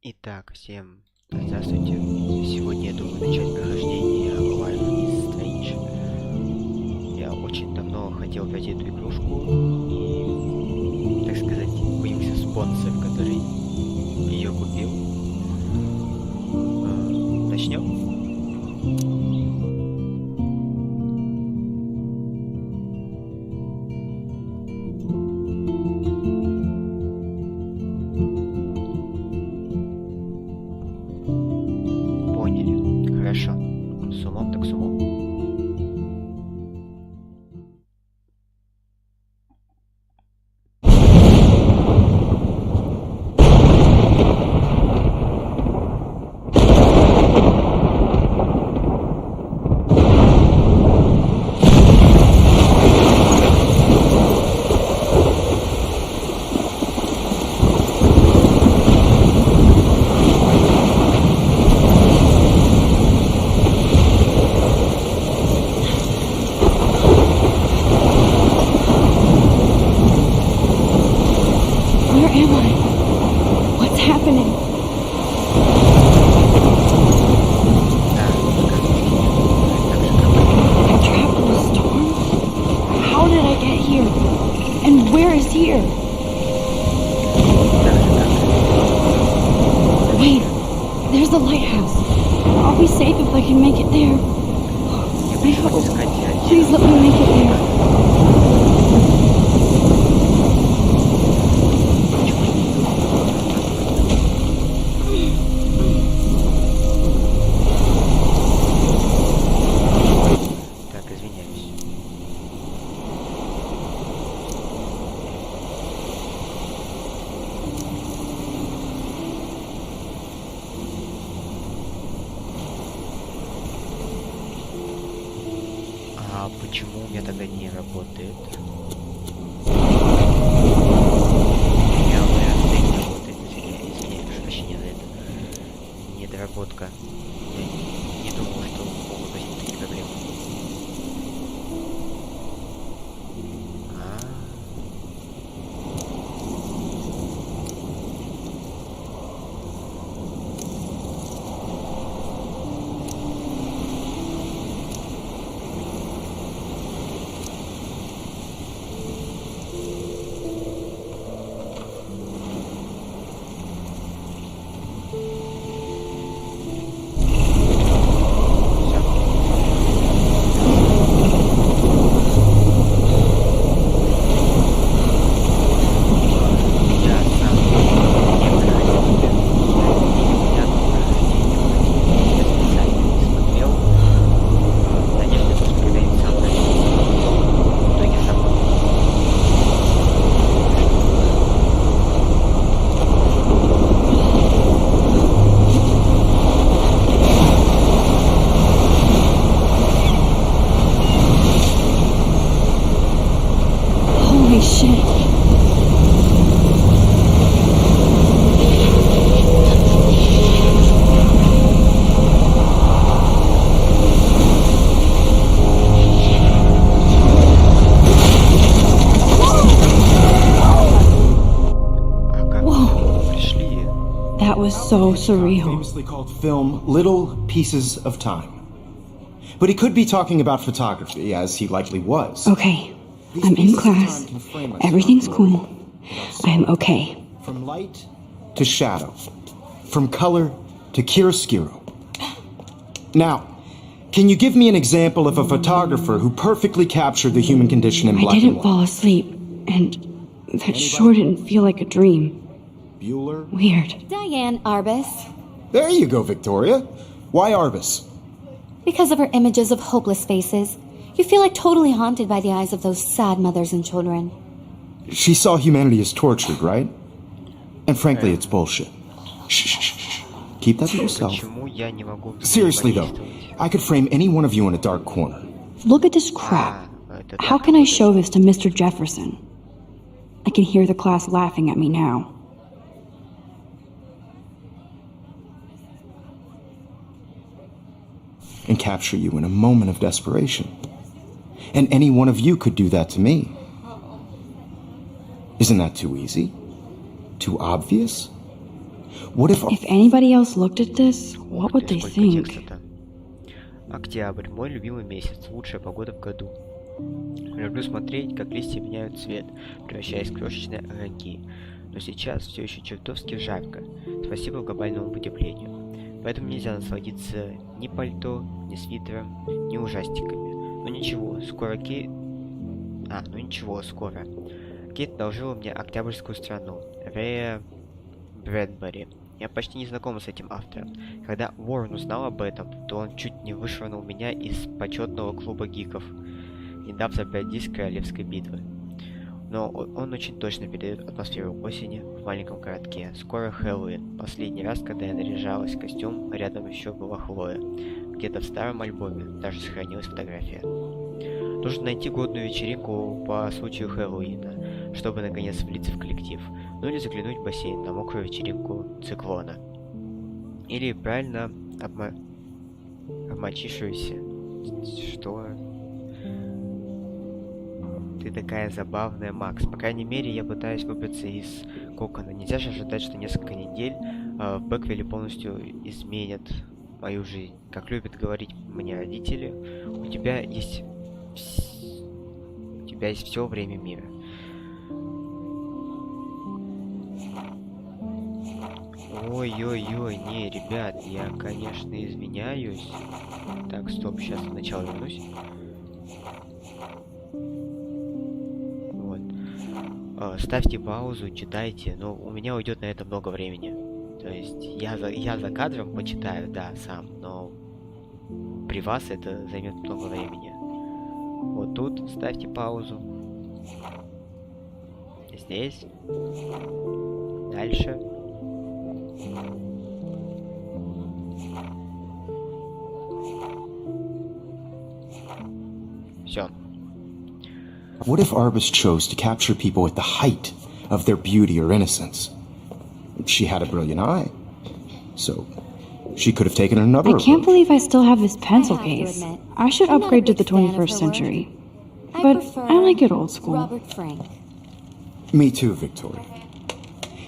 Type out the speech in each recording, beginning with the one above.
Итак, всем здравствуйте. Сегодня я думаю начать прохождение Life is Strange. Я очень давно хотел пройти эту игрушку и, так сказать, появился спонсор, который ее купил. Начнем? Хорошо. С умом так с умом. Please let me make it there. Так, извиняюсь. А почему у меня тогда не работает? У меня не работает, извиняюсь, прошу прощения за это. Недоработка. Я не думал, что могут возникнуть такие проблемы. That was so surreal. Famously called film Little Pieces of Time. But he could be talking about photography, as he likely was. Okay, I'm in class. Everything's cool. I'm okay. From light to shadow. From color to chiaroscuro. Now, can you give me an example of a photographer who perfectly captured the human condition in black and white? I didn't fall asleep, and that sure didn't feel like a dream. Bueller? Weird. Diane Arbus. There you go, Victoria. Why Arbus? Because of her images of hopeless faces. You feel like totally haunted by the eyes of those sad mothers and children. She saw humanity as tortured, right? And frankly, it's bullshit. Shh. Keep that to yourself. Seriously, though, I could frame any one of you in a dark corner. Look at this crap. How can I show this to Mr. Jefferson? I can hear the class laughing at me now. And capture you in a moment of desperation. And any one of you could do that to me. Isn't that too easy? Too obvious? What if... If anybody else looked at this, what would they Сколько think? текста-то. Октябрь, мой любимый месяц, лучшая погода в году. Люблю смотреть, как листья меняют цвет, превращаясь в крошечные огоньки. Но сейчас все еще чертовски жарко, спасибо глобальному потеплению. Поэтому нельзя насладиться ни пальто, ни свитером, ни ужастиками. Но ничего, скоро скоро. Кейт одолжила мне «Октябрьскую страну» Рэя Брэдбери. Я почти не знаком с этим автором. Когда Уоррен узнал об этом, то он чуть не вышвырнул меня из почетного клуба гиков, не дав забрать диск королевской битвы. Но он очень точно передает атмосферу осени в маленьком городке. Скоро Хэллоуин. Последний раз, когда я наряжалась в костюм, рядом еще была Хлоя. Где-то в старом альбоме даже сохранилась фотография. Нужно найти годную вечеринку по случаю Хэллоуина, чтобы наконец влиться в коллектив. Ну или заглянуть в бассейн на мокрую вечеринку циклона. Или правильно обмочившуюся. Что? Ты такая забавная, Макс. По крайней мере, я пытаюсь выбраться из кокона. Нельзя же ожидать, что несколько недель в Бэквилле полностью изменят мою жизнь. Как любят говорить мне родители, у тебя есть все время мира. Ой-ой-ой, не, ребят, я, конечно, извиняюсь. Так, стоп, сейчас сначала вернусь. Вот. Ставьте паузу, читайте, но у меня уйдет на это много времени. То есть я за кадром почитаю, да, сам, но при вас это займет много времени. Вот тут ставьте паузу. Здесь. Дальше. Все. What if Arbus chose to capture people at the height of their beauty or innocence? She had a brilliant eye, so she could have taken another I can't approach. believe I still have this pencil I have to case. admit, I should I'm not a upgrade to big the fan of her 21st work. century. I But prefer I like it old school. Robert Frank. Me too, Victoria.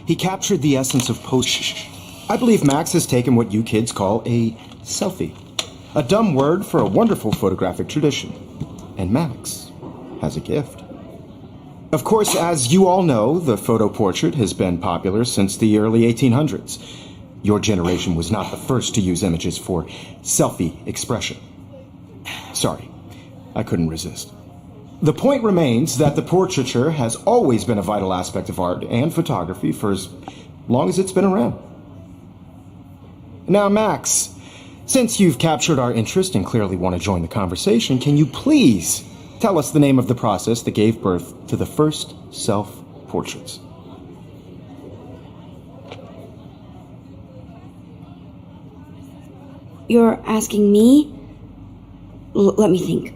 He captured the essence of post... I believe Max has taken what you kids call a selfie. A dumb word for a wonderful photographic tradition. And Max has a gift. Of course, as you all know, the photo portrait has been popular since the early 1800s. Your generation was not the first to use images for selfie expression. Sorry, I couldn't resist. The point remains that the portraiture has always been a vital aspect of art and photography for as long as it's been around. Now, Max, since you've captured our interest and clearly want to join the conversation, can you please tell us the name of the process that gave birth to the first self-portraits? You're asking me? Let me think.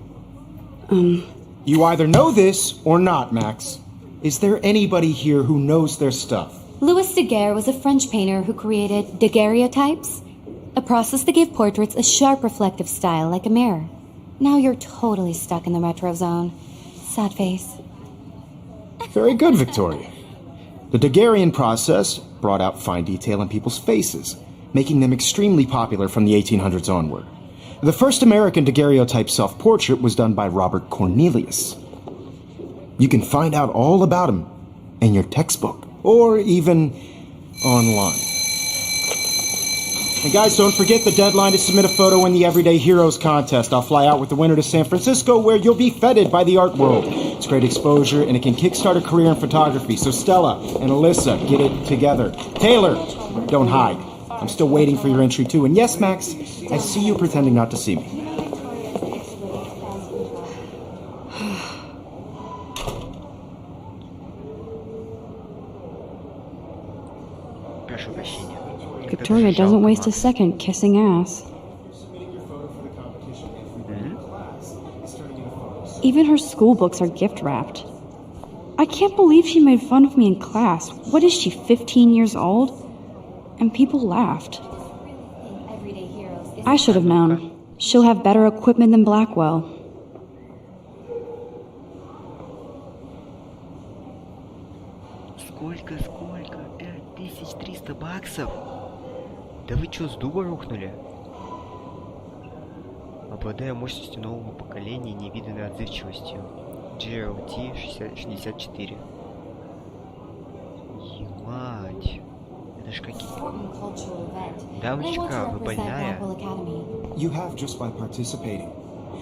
You either know this or not, Max. Is there anybody here who knows their stuff? Louis Daguerre was a French painter who created daguerreotypes, a process that gave portraits a sharp reflective style like a mirror. Now you're totally stuck in the retro zone. Sad face. Very good, Victoria. The Daguerrean process brought out fine detail in people's faces, making them extremely popular from the 1800s onward. The first American daguerreotype self-portrait was done by Robert Cornelius. You can find out all about him in your textbook, or even online. And guys, don't forget the deadline to submit a photo in the Everyday Heroes contest. I'll fly out with the winner to San Francisco, where you'll be feted by the art world. It's great exposure, and it can kickstart a career in photography. So Stella and Alyssa, get it together. Taylor, don't hide. I'm still waiting for your entry, too. And yes, Max, I see you pretending not to see me. Прошу прощения. Victoria doesn't waste a second kissing ass. Even her school books are gift wrapped. I can't believe she made fun of me in class. What is she, 15 years old? And people laughed. I should have known. She'll have better equipment than Blackwell. Сколько? 5300 баксов? баксов? Да вы чё, с дуба рухнули? Обладая мощностью нового поколения и невиданной отзывчивостью. GLT 64. Ебать. Это ж какие... Дамочка, вы больная? You have just by participating.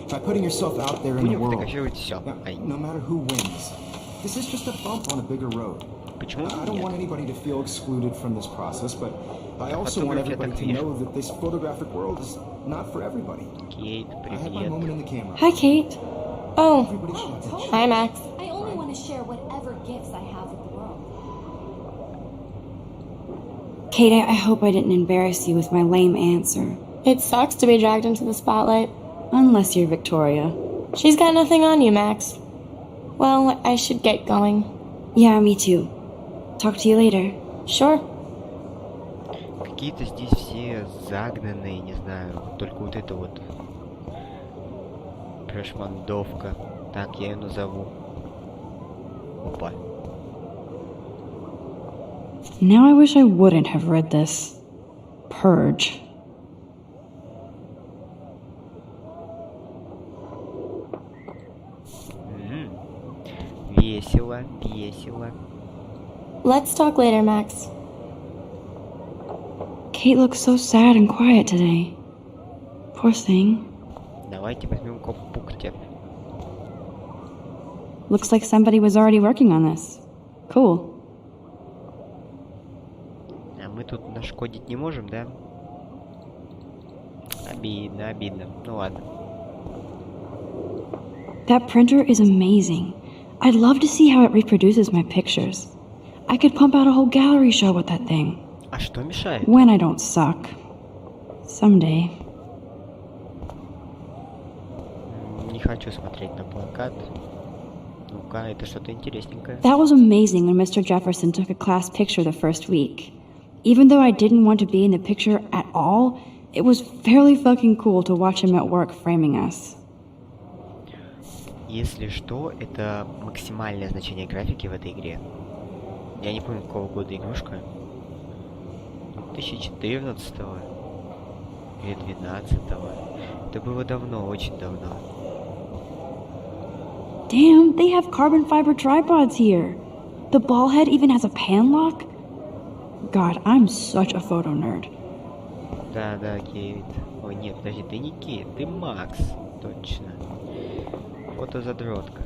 By putting yourself out there in the Будем world. фотографировать все. Now, no matter who wins, this is just a bump on a bigger road. Почему I don't want нет? anybody to feel excluded from this process, but I also want everybody to know that this photographic world is not for everybody. Кейт, I had my moment привет. in the camera. Hi, Kate. Oh, Everybody should attention. hi, Max. I only want to share whatever gifts I have with the world. Kate, I hope I didn't embarrass you with my lame answer. It sucks to be dragged into the spotlight. Unless you're Victoria. She's got nothing on you, Max. Well, I should get going. Yeah, me too. Talk to you later. Sure. Какие-то здесь все загнанные, не знаю. Только вот это вот. Прошмандовка. Так я ее назову. Опа. Now I wish I wouldn't have read this. Purge. Весело, весело. Let's talk later, Max. Kate looks so sad and quiet today. Poor thing. Давайте возьмем компьютер. Looks like somebody was already working on this. Cool. А мы тут нашкодить не можем, да? Обидно, обидно. Ну ладно. That printer is amazing. I'd love to see how it reproduces my pictures. I could pump out a whole gallery show with that thing. А что мешает? When I don't suck. Someday. Не хочу смотреть на плакат. Ну-ка, это что-то интересненькое. That was amazing when Mr. Jefferson took a class picture the first week. Even though I didn't want to be in the picture at all, it was fairly fucking cool to watch him at work framing us. Если что, это максимальное значение графики в этой игре. Я не помню, какого года игрушка. 2014 или 2012. Это было давно, очень давно. Damn, they have carbon fiber tripods here. The ball head even has a pan lock. God, I'm such a photo nerd. Да, Кейт. Ой, нет, подожди, ты не Кейт, ты Макс. Точно. Фотозадротка.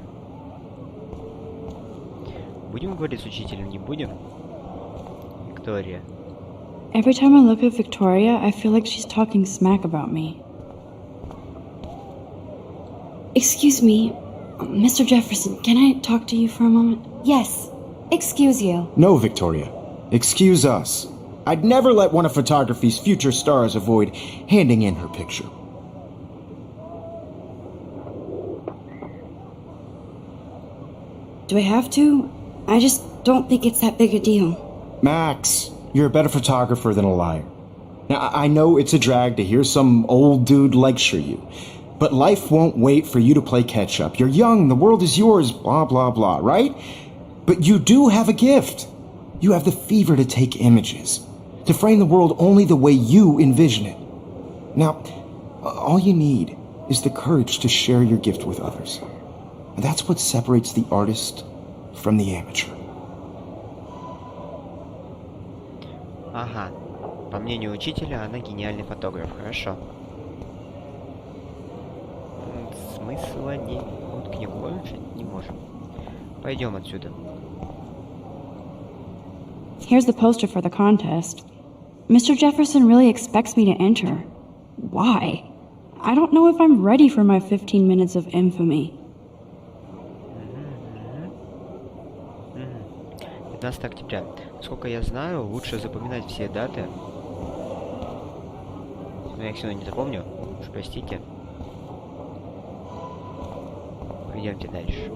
Будем говорить с учителем, не будем? Виктория. Every time I look at Victoria, I feel like she's talking smack about me. Excuse me, Mr. Jefferson, can I talk to you for a moment? Yes. Excuse you. No, Victoria. Excuse us. I'd never let one of photography's future stars avoid handing in her picture. Do I have to? I just don't think it's that big a deal. Max, you're a better photographer than a liar. Now, I know it's a drag to hear some old dude lecture you, but life won't wait for you to play catch-up. You're young, the world is yours, blah, blah, blah, right? But you do have a gift. You have the fever to take images, to frame the world only the way you envision it. Now, all you need is the courage to share your gift with others. And that's what separates the artist from the amateur. Ага. По мнению учителя, она гениальный фотограф. Хорошо. Смысла не... Вот к нему больше не можем. Пойдем отсюда. Here's the poster for the contest. Mr. Jefferson really expects me to enter. Why? I don't know if I'm ready for my 15 minutes of infamy. 15 октября. Сколько я знаю, лучше запоминать все даты. Но я их все равно не запомню. Уж простите. Пойдемте дальше.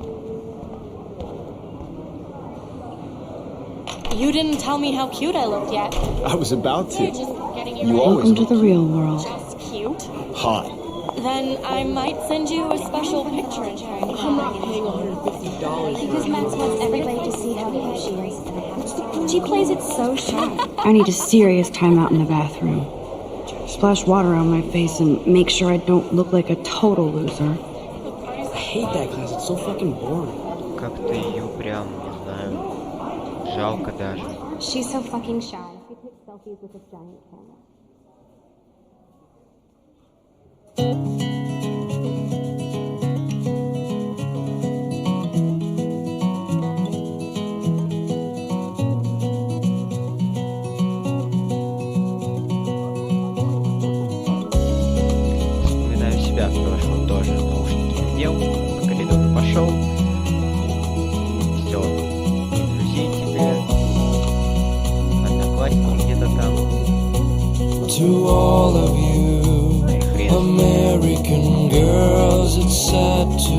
You didn't tell me how cute I looked yet. I was about You're to. just getting You your always Welcome to look the real world. just cute. hot. Then I might send you a special picture in time. I'm not paying $150. Because Max wants everybody to see how cute she is. She plays it so sharp. I need a serious timeout in the bathroom. Splash water on my face and make sure I don't look like a total loser. I hate that class. It's so fucking boring. Как-то ее прям, не знаю, жалко даже. She's so fucking shy. She takes selfies with a giant camera. Вспоминаю себя в прошлом тоже. Наушники надел, по коридору пошел. Все. Друзей тебе. Одноклассники где-то там. To all of you Ну и хрен. American girls, it's sad to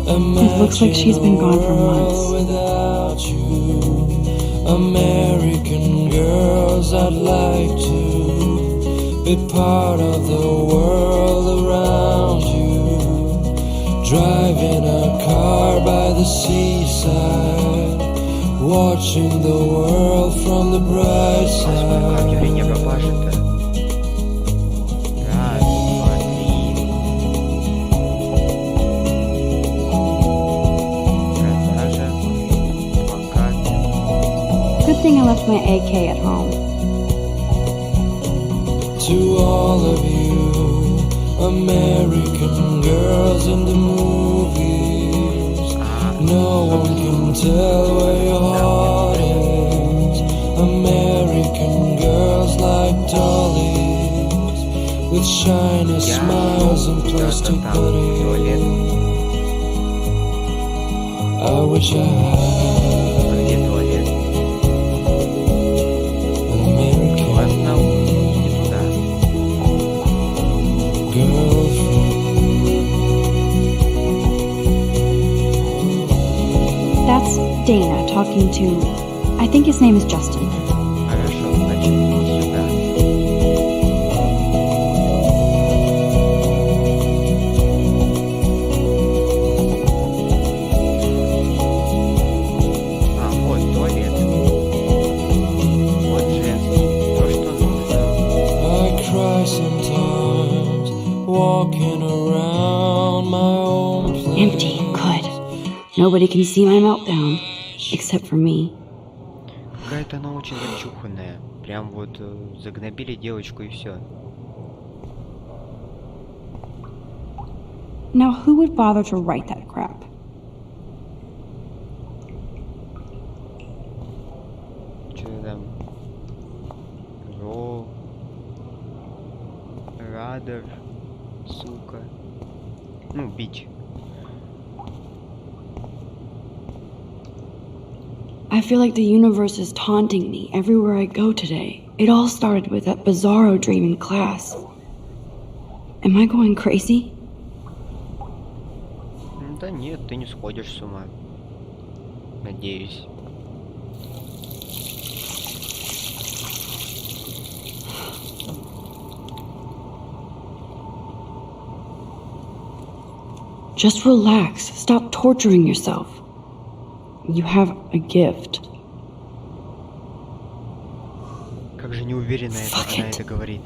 It looks like she's been gone for months. without you. American girls, I'd like to be part of the world around you. Driving a car by the seaside, watching the world from the bright Сколько side. времени пропажет-то? Раз, два, три. Продажа. Плакат. Good thing I left my AK at home. To all of you American girls in the movies, no one can tell where your heart is. American girls like dollies, with shiny smiles and plastic bodies. I wish I had Где туалет? an American Классно. Не туда. girlfriend. That's Dana talking to... I think his name is Justin. Хорошо, значит, сюда. А, вот туалет. Вот женский. То, что нужно. I cry sometimes, walking around my own place. Empty. Good. Nobody can see my meltdown. Except for me. Какая-то она очень зачуханная. Прям вот загнобили девочку и все. Now who would bother to write that crap? Что там? Радар. Сука. Ну, бич. I feel like the universe is taunting me everywhere I go today. It all started with that bizarro dream in class. Am I going crazy? Да нет, ты не сходишь с ума. Надеюсь. Just relax. Stop torturing yourself. You have a gift. Как же неуверенно Fuck она it. это говорит.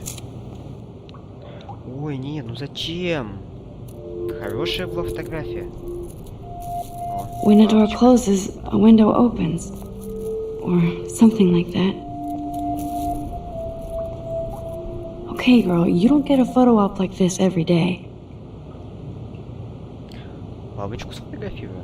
Ой, не, ну зачем? Хорошая была фотография. О, When a door лампочка. closes, a window opens. Or something like that. Okay, girl, you don't get a photo op like this every day. Лавочку сфотографирую.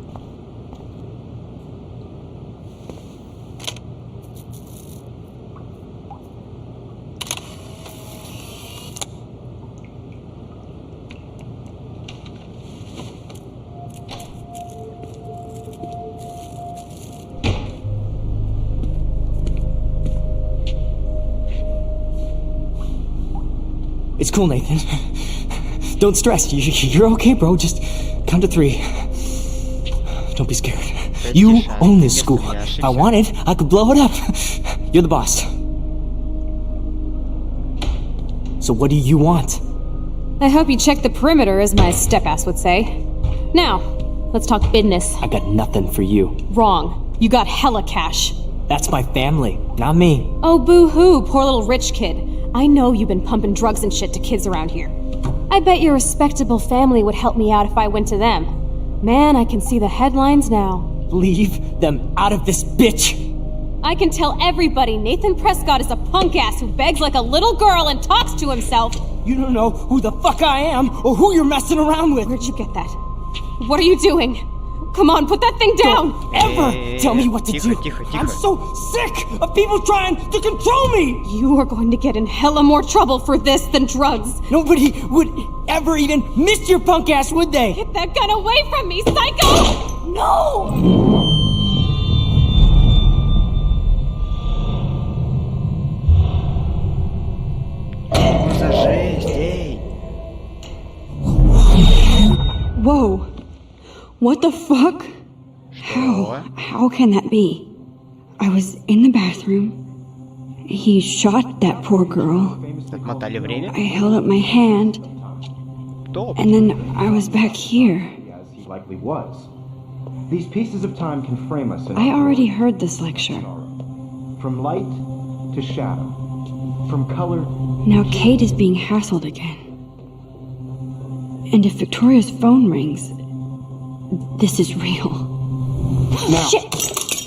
It's cool, Nathan. Don't stress. You're okay, bro. Just count to 3. Don't be scared. You own this school. If I wanted, I could blow it up. You're the boss. So what do you want? I hope you checked the perimeter, as my step-ass would say. Now, let's talk business. I got nothing for you. Wrong. You got hella cash. That's my family, not me. Oh, boo-hoo, poor little rich kid. I know you've been pumping drugs and shit to kids around here. I bet your respectable family would help me out if I went to them. Man, I can see the headlines now. Leave them out of this bitch! I can tell everybody Nathan Prescott is a punk-ass who begs like a little girl and talks to himself. You don't know who the fuck I am or who you're messing around with. Where'd you get that? What are you doing? Come on, put that thing down! Don't ever tell me what to do. I'm so sick of people trying to control me! You are going to get in hella more trouble for this than drugs. Nobody would ever even miss your punk ass, would they? Get that gun away from me, psycho! No! Что за жесть, эй? Whoa. What the fuck? How can that be? I was in the bathroom. He shot that poor girl. Отмотали время? I held up my hand. Топ. And then I was back here. As he likely was. These pieces of time can frame us in I already heard this lecture. from light to shadow, from color. Now Kate is being hassled again. And if Victoria's phone rings, this is real. Now,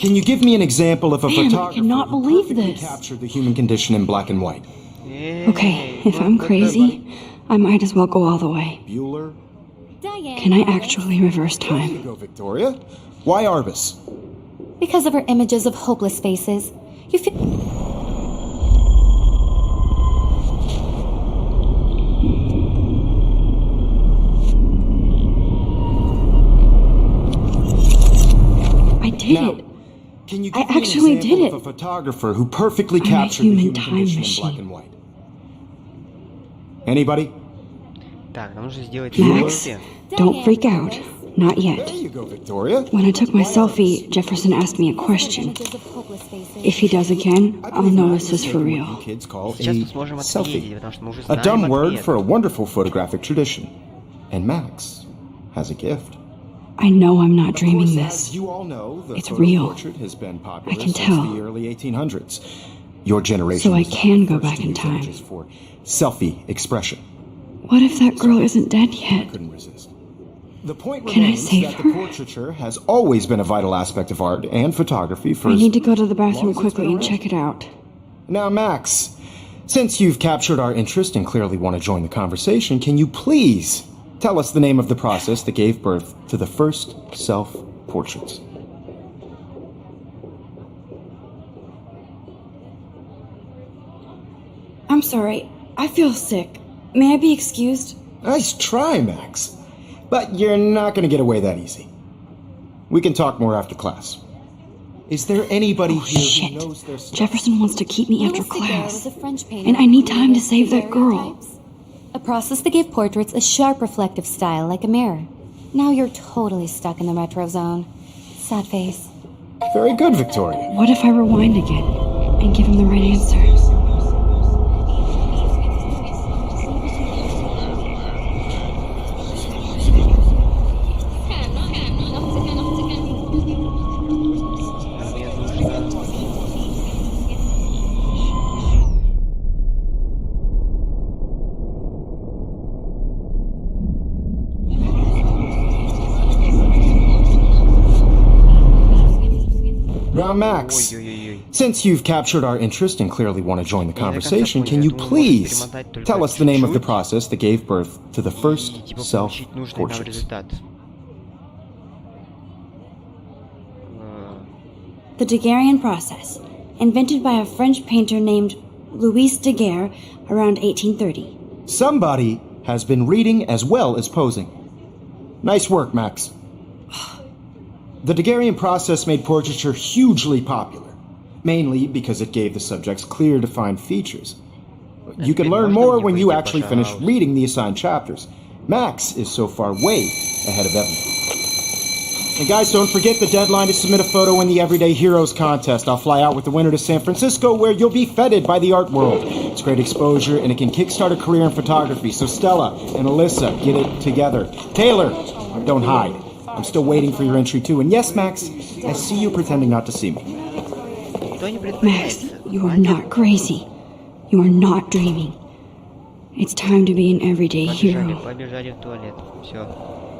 can you give me an example of a Man, I photographer cannot who believe perfectly this. captured the human condition in black and white? Okay, if I'm crazy, I might as well go all the way. Bueller? Diane. Can I actually reverse There you time? go, Victoria. Why Arbus? Because of her images of hopeless faces. You feel. I did Now, it. can you I give me actually an example did it. of a photographer who perfectly I'm a captured the human human time condition in machine. black and white? Anybody? Так, нам нужно сделать Max, селфи. don't freak out. Not There yet. you go, Victoria. When I took my selfie, Jefferson asked me a question. If he does again, I'll know this is for real. Kids call Сейчас мы a сможем selfie. ответить, потому что мы уже A знаем dumb word ответ. for a wonderful photographic tradition. And Max has a gift. I know I'm not Of dreaming course, this. as you all know, the It's photo real. portrait has been popular I can since tell. the early 1800s. Your generation So I was the can go first back to in use time. images for selfie expression. What if that girl isn't dead yet? Couldn't resist. The point Can I remains save that her? the portraiture has always been a vital aspect of art and photography for I as need to go to the long bathroom as it's quickly been and around. check it out. Now, Max, since you've captured our interest and clearly want to join the conversation, can you please tell us the name of the process that gave birth to the first self-portraits? I'm sorry. I feel sick. May I be excused? Nice try, Max. But you're not going to get away that easy. We can talk more after class. Is there anybody Oh, here shit. who knows their stuff? Jefferson wants to keep me after Louis Daguerre was class. a French painter And I need who time to created save that girl. daguerreotypes, a process that gave portraits a sharp reflective style like a mirror. Now you're totally stuck in the retro zone. Sad face. Very good, Victoria. What if I rewind again and give him the right answer? Мне нужно... Now, Max, Ой-ой-ой. since you've captured our interest and clearly want to join the conversation, can you Я думаю, please можно перемотать только tell us the name of the чуть-чуть. process that gave birth to the first И, типа, получить нужный нам self-portraits? результат. The Daguerrean process, invented by a French painter named Louis Daguerre around 1830. Somebody has been reading as well as posing. Nice work, Max. The Daguerrean process made portraiture hugely popular, mainly because it gave the subjects clear, defined features. You can learn more when you actually finish reading the assigned chapters. Max is so far way ahead of Evan. And guys, don't forget the deadline to submit a photo in the Everyday Heroes contest. I'll fly out with the winner to San Francisco, where you'll be feted by the art world. It's great exposure, and it can kickstart a career in photography. So Stella and Alyssa, get it together. Taylor, don't hide. I'm still waiting for your entry too. And yes, Max, I see you pretending not to see me. Max, you are not crazy. You are not dreaming. It's time to be an everyday hero. Побежали в туалет. Все.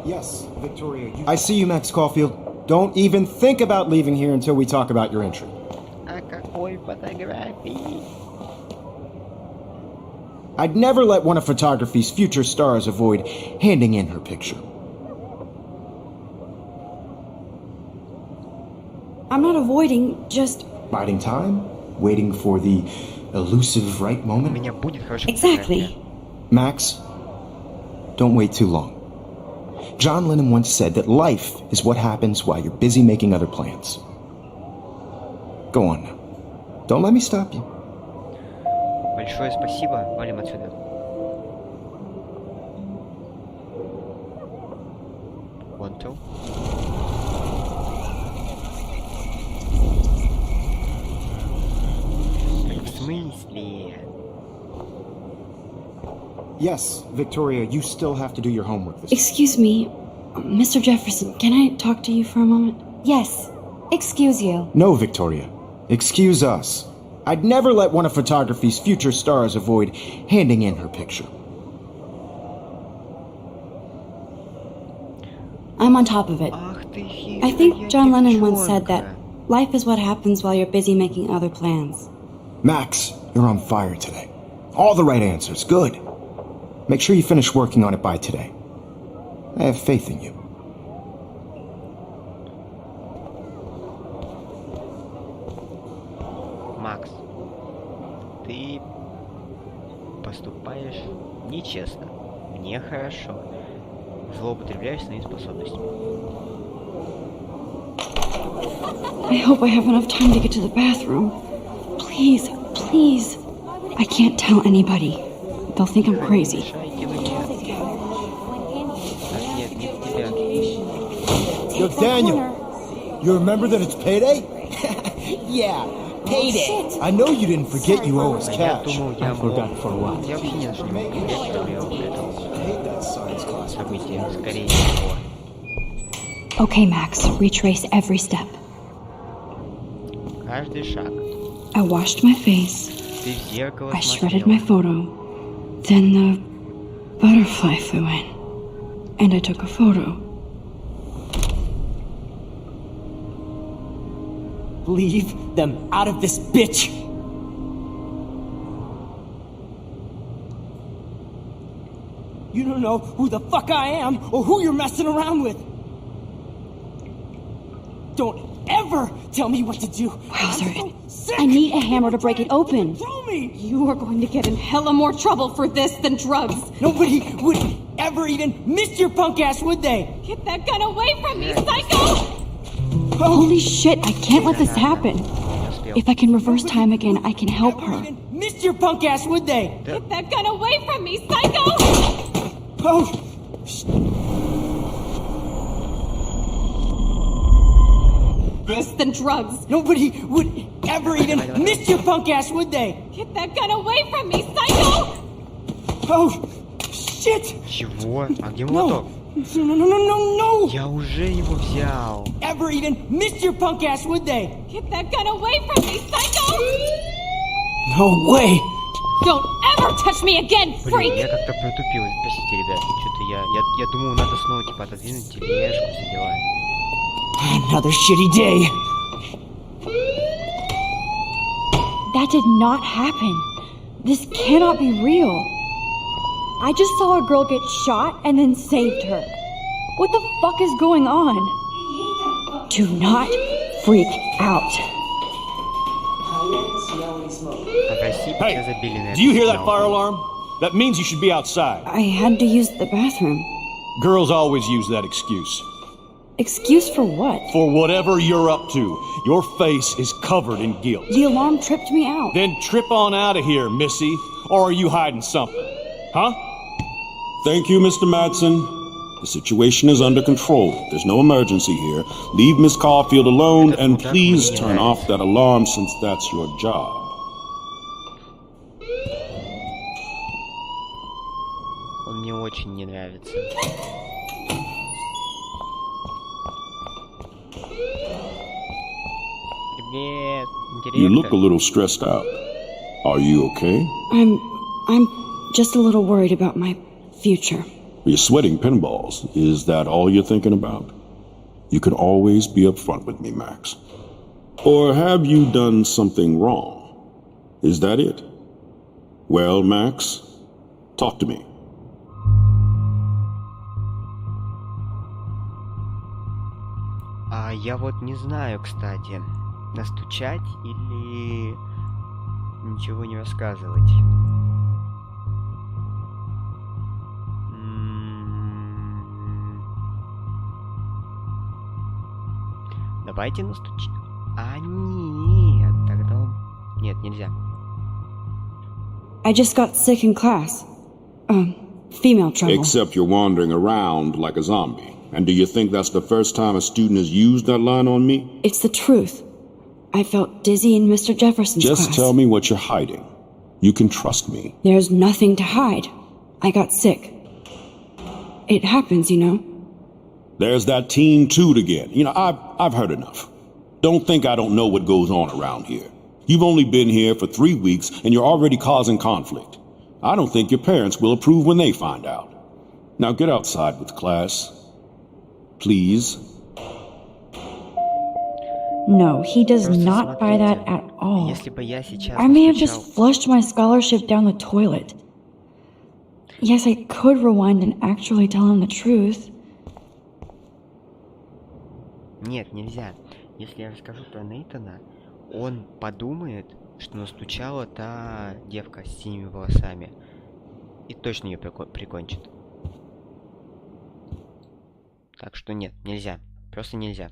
Yes, Victoria. I see you, Max Caulfield. Don't even think about leaving here until we talk about your entry. А какой фотографии? I'd never let one of photography's future stars avoid handing in her picture. I'm not avoiding, just... Biding time? Waiting for the elusive right У moment? меня будет хорошая Exactly. Max, don't wait too long. John Lennon once said that life is what happens while you're busy making other plans. Go on now. Don't let me stop you. Большое спасибо. Валим отсюда. One, two. Так в смысле? Yes, Victoria, you still have to do your homework this Excuse me, Mr. Jefferson, can I talk to you for a moment? Yes. Excuse you. No, Victoria. Excuse us. I'd never let one of photography's future stars avoid handing in her picture. I'm on top of it. Ах ты хитрая I think John Lennon once said that девчонка. life is what happens while you're busy making other plans. Max, you're on fire today. All the right answers. Good. Make sure you finish working on it by today. I have faith in you. Макс, ты поступаешь нечестно. Нехорошо. Злоупотребляешь своими способностями. I hope I have enough time to get to the bathroom. Please, please. I can't tell anybody. They'll think I'm crazy. Мешайте мне. Так нет, не в тебя. Yo, Daniel, you remember that it's payday? Yeah, payday. I know you didn't forget you owe us А я cash. думал, я мог. forgot for a while. Я вообще не начал проверять, что я вот это событие. Скорее всего. Okay, Max, retrace every step. Каждый шаг. I washed my face. Ты в зеркало I shredded my смотрела. photo. Then the butterfly flew in. And I took a photo. Leave them out of this bitch! You don't know who the fuck I am or who you're messing around with! Don't ever tell me what to do! Wowzer, I need a hammer to break it open. Tell me! You are going to get in hella more trouble for this than drugs. Nobody would ever even miss your punk ass, would they? Get that gun away from me, psycho! Holy shit, I can't let this happen. If I can reverse time again, I can help her. Even miss your punk ass, would they? Get that gun away from me, psycho! Oh! This than drugs. Nobody would ever even miss your punk ass, would they? Get that gun away from me, psycho! Oh! Shit! Чего? А где No! молоток? No, no, no, no, no! Я уже его взял. Ever even miss your punk ass, would they? Get that gun away from me, psycho! No way! Don't ever touch me again, Блин, freak! я как-то протупил. Простите, ребят. Что-то я думал, надо снова типа отодвинуть тележку, все дела. Another shitty day. That did not happen. This cannot be real. I just saw a girl get shot and then saved her. What the fuck is going on? Do not freak out. А в России все забили на это. Do you hear that сигнал. fire alarm? That means you should be outside. I had to use the bathroom. Girls always use that excuse. Excuse for what? For whatever you're up to, your face is covered in guilt. The alarm tripped me out. Then trip on out of here, Missy. Or are you hiding something? Huh? Thank you, Mr. Madsen. The situation is under control. There's no emergency here. Leave Miss Caulfield alone and please turn off that alarm since that's your job. очень не нравится. Привет, You look a директор. little stressed out. Are you okay? I'm just a little worried about my future. You're sweating pinballs. Is that all you're thinking about? You can always be upfront with me, Max. Or have you done something wrong? Is that it? Well, Max, talk to me. А я вот не знаю, кстати, настучать или ничего не рассказывать. Давайте настучим. А нет, тогда он... Нет, нельзя. I just got sick in class. Female trouble. Except you're wandering around like a zombie. And do you think that's the first time a student has used that line on me? It's the truth. I felt dizzy in Mr. Jefferson's class. Just tell me what you're hiding. You can trust me. There's nothing to hide. I got sick. It happens, you know. There's that Team Toot again. You know, I've heard enough. Don't think I don't know what goes on around here. You've only been here for 3 weeks, and you're already causing conflict. I don't think your parents will approve when they find out. Now get outside with class. Please. No, he does Просто not buy that смотрите, at all. Если бы я сейчас I may have настучал... just flushed my scholarship down the toilet. Yes, I could rewind and actually tell him the truth. Нет, нельзя. Если я расскажу про Нейтана, он подумает, что настучала та девка с синими волосами. И точно ее прикончит. Так что нет, нельзя. Просто нельзя.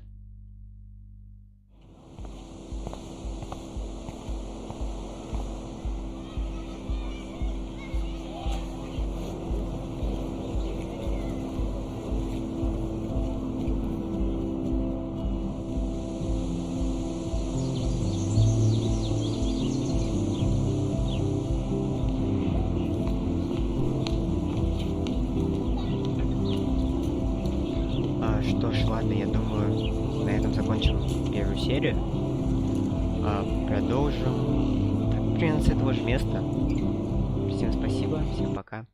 Что ж, ладно, я думаю, на этом закончим первую серию. Продолжим примерно с этого же места. Всем спасибо, всем пока.